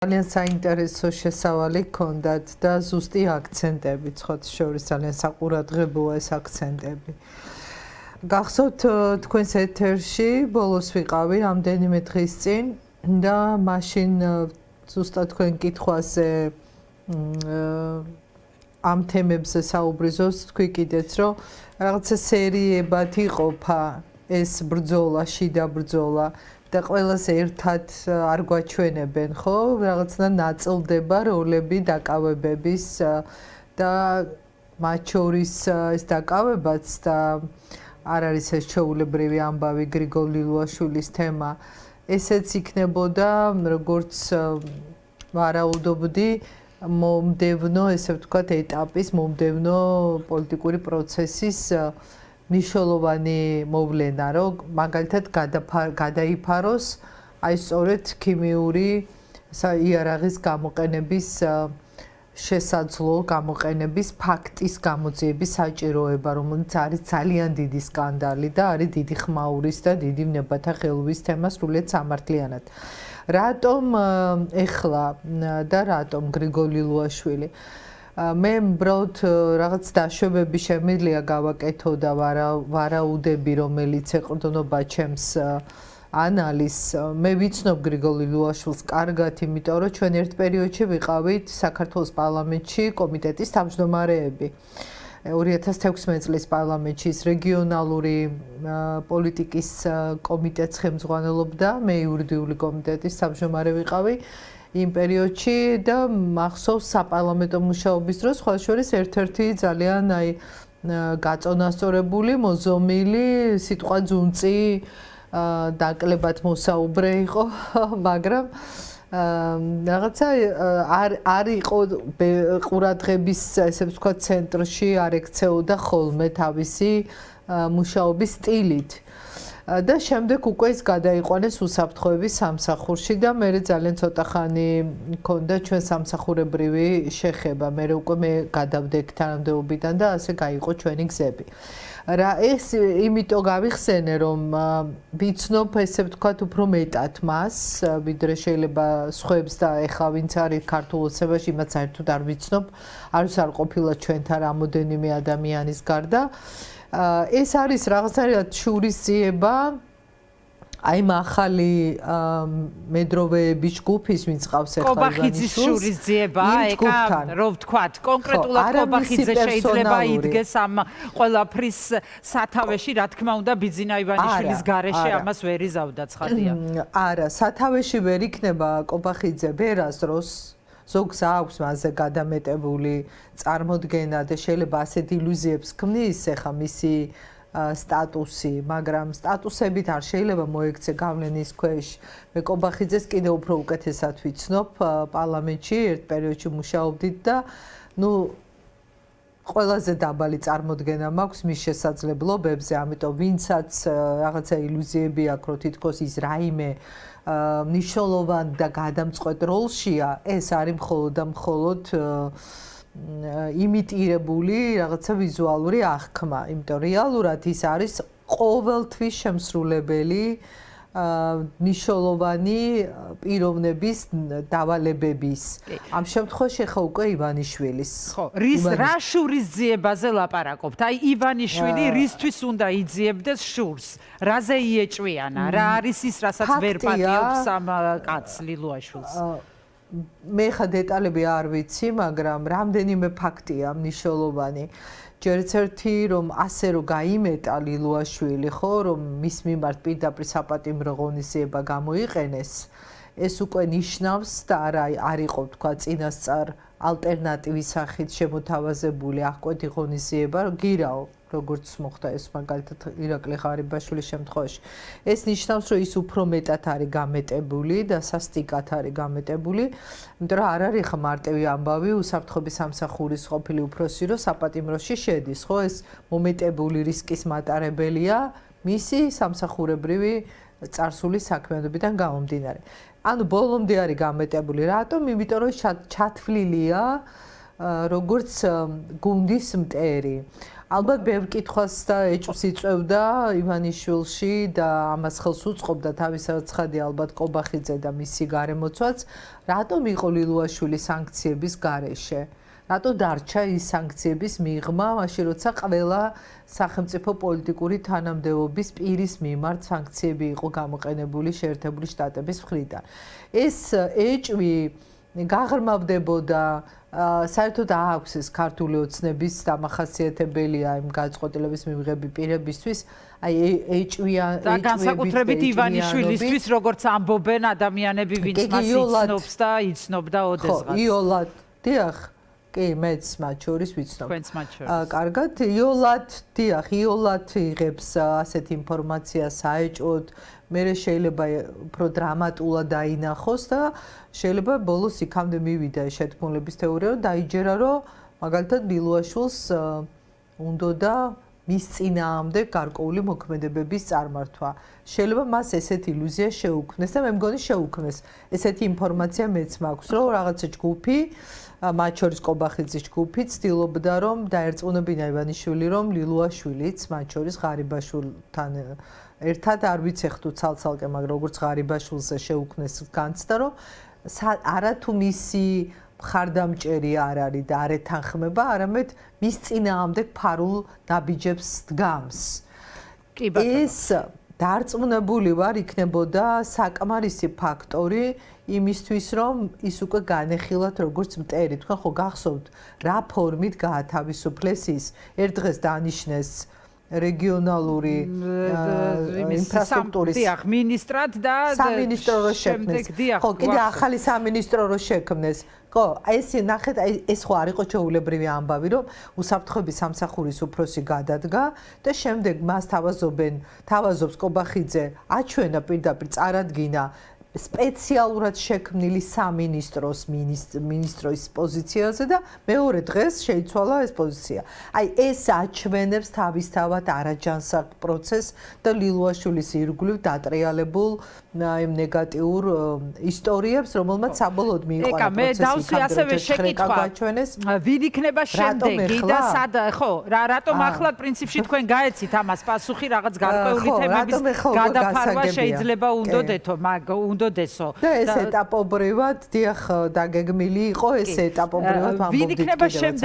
ძალიან საინტერესო შესავალი გქონდათ და ზუსტი აქცენტები, ცოტა შორის ძალიან საყურადღებოა ეს აქცენტები. გახსოვთ თქვენს ეთერში ბოლოს ვიყავი რამდენიმე დღის წინ და მაშინ ზუსტად თქვენ კითხვაზე ამ თემებზე საუბრიზოს თქვი კიდეც რომ რაღაცა სერიებად იყოფა ეს ბრძოლა, შიდა ბრძოლა და ყველას ერთად არ გვაჩვენებენ, ხო? რაღაცა ნაწილდება როლები დაკავებების და მათ შორის ეს დაკავებაც და არ არის ეს ჩვეულებრივი ამბავი გრიგოლ ლილუაშვილის თემა. ესეც იქნებოდა როგორც ვარაუდობდი მომდევნო, ესე ვთქვათ, ეტაპის, მომდევნო პოლიტიკური პროცესის მნიშვნელოვანი მოვლენა, რომ მაგალითად გადაიფაროს აი სწორედ ქიმიური იარაღის გამოყენების შესაძლო გამოყენების ფაქტის გამოძიების საჭიროება, რომელიც არის ძალიან დიდი სკანდალი და არის დიდი ხმაურის და დიდი ნებათა ხელობის თემა სრულიად სამართლიანად. რატომ ეხლა და რატომ გრიგოლ ლილუაშვილი? მე უბრალოდ რაღაც დაშვებები შემიძლია გავაკეთო და ვარაუდები, რომელიც ეყრდნობა ჩემს ანალიზს. მე ვიცნობ გრიგოლ ლილუაშვილს კარგად, იმიტომ რომ ჩვენ ერთ პერიოდში ვიყავით საქართველოს პარლამენტში კომიტეტის თავმჯდომარეები. 2016 წლის პარლამენტში რეგიონალური პოლიტიკის კომიტეტს ხელმძღვანელობდა, მე იურიდიული კომიტეტის თავმჯდომარე ვიყავი. იმ პერიოდში და მახსოვს საპარლამენტო მუშაობის დროს სხვა შორის ერთ-ერთი ძალიან გაწონასწორებული, მოზომილი, სიტყვა ძუნწი დაკლებად მოსაუბრე იყო, მაგრამ რაღაცა არ იყო ყურადღების, ესე ვთქვათ, ცენტრში არ ექცეოდა ხოლმე თავისი მუშაობის სტილით. და შემდეგ უკვე ის გადაიყვანეს უსაფრთხოების სამსახურში და მე ძალიან ცოტა ხანი მქონდა ჩვენ სამსახურებრივი შეხება. მე უკვე გადავდე თანამდებობიდან და ასე გაიყო ჩვენი გზები. რა ეს იმიტომ გავიხსენე, რომ ვიცნობ, ესე ვთქვათ, უფრო მეტად მას, ვიდრე შეიძლება სხვებს და ეხლა ვინც არის ქართულ ოცნებაში, იმაც საერთოდ არ ვიცნობ, არც არ ყოფილა ჩვენთან რამოდენიმე ადამიანის გარდა. ეს არის რაღაცნაირად შურისძიება აი ახალი მედროვეების ჯგუფის, ვინც ყავს ეხლა კობახიძის შურისძიება, ეკა რო ვთქვათ, კონკრეტულად კობახიძე შეიძლება იდგეს ამ ყველაფრის სათავეში, რა თქმა უნდა, ბიძინა ივანიშვილის გარეშე ამას ვერ იზავდა ცხადია. არა, სათავეში ვერ იქნება კობახიძე ვერასდროს. ზოგს აქვს მასზე გადამეტებული წარმოდგენა და შეიძლება ასეთ ილუზიებს ქმნის ახლა მისი სტატუსი, მაგრამ სტატუსებით არ შეიძლება მოექცე გავლენის ქვეშ. მე კობახიძეს კიდევ უფრო უკეთესად ვიცნობ პარლამენტში, ერთ პერიოდში მუშაობდით და ყველაზე დაბალი წარმოდგენა მაქვს მის შესაძლებლობებზე, ამიტომ ვინცაც რაღაცა ილუზიები აქვს, რომ თითქოს ის რაიმე მნიშვნელოვან და გადამწყვეტ როლშია, ეს არის მხოლოდ და მხოლოდ იმიტირებული რაღაცა ვიზუალური აღქმა, იმიტომ რეალურად ის არის ყოველთვის შემსრულებელი მნიშვნელოვანი პიროვნების დავალებების. ამ შემთხვევაში ხა უკვე ივანიშვილის. ხო, რა შურისძიებაზე ლაპარაკობთ? აი ივანიშვილი რისთვის უნდა იძიებდეს შურს? რაზე იეჭვიანა? რა არის ის, რასაც ვერ პატიობს ამ კაცს ლილუაშვილს? მე ხა დეტალები არ ვიცი, მაგრამ რამდენიმე ფაქტია მნიშვნელოვანი. ჯერც ერთი რომ ასე რომ გაიმეტა ლილუაშვილი, ხო, რომ მის მიმართ პირდაპირ საპატიმრო ღონისძიება გამოიყენეს, ეს უკვე ნიშნავს და არ იყო თქვა წინასწარ ალტერნატივის სახით შემოთავაზებული აღკვეთი ღონისძიება, რომ გირაო, როგორც მოხდა ეს მაგალითად ირაკლი ღარიბაშვილის შემთხვევაში. ეს ნიშნავს, რომ ის უფრო მეტად არის გამეტებული და სასტიკად არის გამეტებული, იმიტომ რომ არ არის ხა მარტივი ამბავი უსაფრთხოების სამსახურის ყოფილი უფროსი, რომ საპატიმროში შედის, ხო, ეს მომეტებული რისკის მატარებელია მისი სამსახურებრივი წარსულის საქმიანობიდან გამომდინარე. ანუ ბოლომდე არის გამეტებული, რატომ? იმიტომ რომ ჩათვლილია როგორც გუნდის მტერი. ალბათ ბევრ კითხვას და ეჭვს იწევდა ივანიშვილში და ამას ხელს უწყობდა თავისაც ცხადი ალბათ კობახიძე და მისი გარემოცვაც, რატომ იყო ლილუაშვილი სანქციების გარეშე? რატო დარჩა ის სანქციების მიღმა, მაშინ როცა ყველა სახელმწიფო პოლიტიკური თანამდებობის პირის მიმართ სანქციები იყო გამოყენებული შეერთებული შტატების მხრიდან. ეს ეჭვი გაღრმავდებოდა საერთოდ აქვს ეს ქართული ოცნების დამახასიათებელია იმ გაწყვეტილების მიღები პირებისთვის, აი ეჭვიან და განსაკუთრებით ივანიშვილისთვის, როგორც ამბობენ ადამიანები, ვინც მას იცნობს და იცნობდა ოდესღაც. იოლად, დიახ, კი, მეც მათ შორის ვიცნობ. თქვენც მათ შორის. კარგად, იოლად იღებს ასეთ ინფორმაციას საეჭვოდ, მე შეიძლება უფრო დრამატულად დაინახოს და შეიძლება ბოლოს იქამდე მივიდა შეთქმულების თეორია, დაიჯერა, რომ მაგალითად ლილუაშვილს უნდოდა მის წინააღმდეგ გარკვეული მოქმედებების წარმართვა. შეიძლება მას ესეთი ილუზია შეუქმნეს და მე მგონი შეუქმნეს. ესეთი ინფორმაცია მეც მაქვს, რომ რაღაცა ჯგუფი მათ შორის კობახიძის ჯგუფი ცდილობდა რომ დაერწმუნებინა ივანიშვილი რომ ლილუაშვილიც მათ შორის ღარიბაშვილთან ერთად არ ვიცი ხთუ ცალ-ცალკე მაგრამ როგორც ღარიბაშვილზე შეუქმნეს განცდა რომ არათუ მისი მხარდამჭერი არ არის და არ ეთანხმება არამედ მის წინააღმდეგ ფარულ ნაბიჯებს დგამს ეს დარწმუნებული ვარ იქნებოდა საკმარისი ფაქტორი იმისთვის რომ ის უკვე განეხილათ როგორც მტერი თქვენ ხო გახსოვთ რა ფორმით გაათავისუფლეს ის ერთ დღეს დანიშნეს რეგიონალური ინფრასტრუქტურის დიახ მინისტრად და სამინისტრო რო შექმნეს ხო კიდე ახალი სამინისტრო რო შექმნეს ხო ეს ნახეთ ეს ხო არ იყო ჩაულებრივი ამბავი რომ უსაფრთხოების სამსახურის უფროსი გადადგა და შემდეგ მას თავაზობს კობახიძე აჩვენა პირდაპირ წარადგინა სპეციალურად შექმნილი სამინისტროს მინისტრის პოზიციაზე და მეორე დღეს შეიცვალა ეს პოზიცია. აი ეს აჩვენებს თავისთავად არაჯანსაღ პროცესს და ლილუაშვილის ირგვლივ დატრიალებულ იმ ნეგატიურ ისტორიებს, რომელმაც საბოლოოდ მიიღო პროცესი. მე დავსვი ასევე შეკითხვა. ვინ იქნება შემდეგი და სად ხო, რატომ ახლა პრინციპში თქვენ გაეცით ამას პასუხი რაღაც გარკვეული თემების გადაფარვა შეიძლება უნდოდეთო, უნდოდესო. და ეს ეტაპობრივად დიახ დაგეგმილი იყო ეს ეტაპობრივად ვამბობდით კიდევაც.